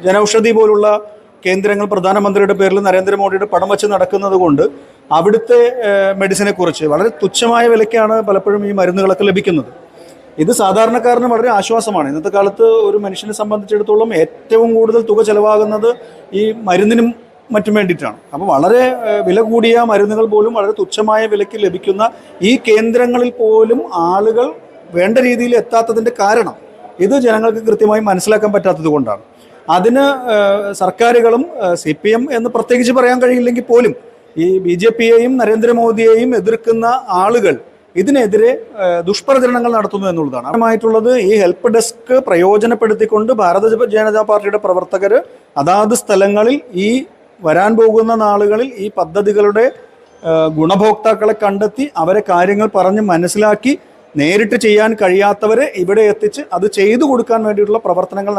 ജനൌഷധി പോലുള്ള കേന്ദ്രങ്ങൾ പ്രധാനമന്ത്രിയുടെ പേരിൽ നരേന്ദ്രമോദിയുടെ പടം വച്ച് നടക്കുന്നത് കൊണ്ട് അവിടുത്തെ മെഡിസിനെ കുറിച്ച് വളരെ തുച്ഛമായ വിലയ്ക്കാണ് പലപ്പോഴും ഈ മരുന്നുകളൊക്കെ ലഭിക്കുന്നത്. ഇത് സാധാരണക്കാരന് വളരെ ആശ്വാസമാണ്. ഇന്നത്തെ കാലത്ത് ഒരു മനുഷ്യനെ സംബന്ധിച്ചിടത്തോളം ഏറ്റവും കൂടുതൽ തുക ചെലവാകുന്നത് ഈ മരുന്നിനും മറ്റും വേണ്ടിയിട്ടാണ്. അപ്പോൾ വളരെ വില കൂടിയ മരുന്നുകൾ പോലും വളരെ തുച്ഛമായ വിലയ്ക്ക് ലഭിക്കുന്ന ഈ കേന്ദ്രങ്ങളിൽ പോലും ആളുകൾ വേണ്ട രീതിയിൽ എത്താത്തതിൻ്റെ കാരണം ഇത് ജനങ്ങൾക്ക് കൃത്യമായി മനസ്സിലാക്കാൻ പറ്റാത്തത് കൊണ്ടാണ്. അതിന് സർക്കാരുകളും CPM എന്ന് പ്രത്യേകിച്ച് പറയാൻ കഴിയില്ലെങ്കിൽ പോലും ഈ BJPയെയും നരേന്ദ്രമോദിയെയും എതിർക്കുന്ന ആളുകൾ ഇതിനെതിരെ ദുഷ്പ്രചരണങ്ങൾ നടത്തുന്നു എന്നുള്ളതാണ്. ആയിട്ടുള്ളത് ഈ ഹെൽപ്പ് ഡെസ്ക് പ്രയോജനപ്പെടുത്തിക്കൊണ്ട് ഭാരതീയ ജനതാ പാർട്ടിയുടെ പ്രവർത്തകർ അതാത് സ്ഥലങ്ങളിൽ ഈ വരാൻ പോകുന്ന നാളുകളിൽ ഈ പദ്ധതികളുടെ ഗുണഭോക്താക്കളെ കണ്ടെത്തി അവരെ കാര്യങ്ങൾ പറഞ്ഞ് മനസ്സിലാക്കി നേരിട്ട് ചെയ്യാൻ കഴിയാത്തവരെ ഇവിടെ എത്തിച്ച് അത് ചെയ്തു കൊടുക്കാൻ വേണ്ടിയിട്ടുള്ള പ്രവർത്തനങ്ങൾ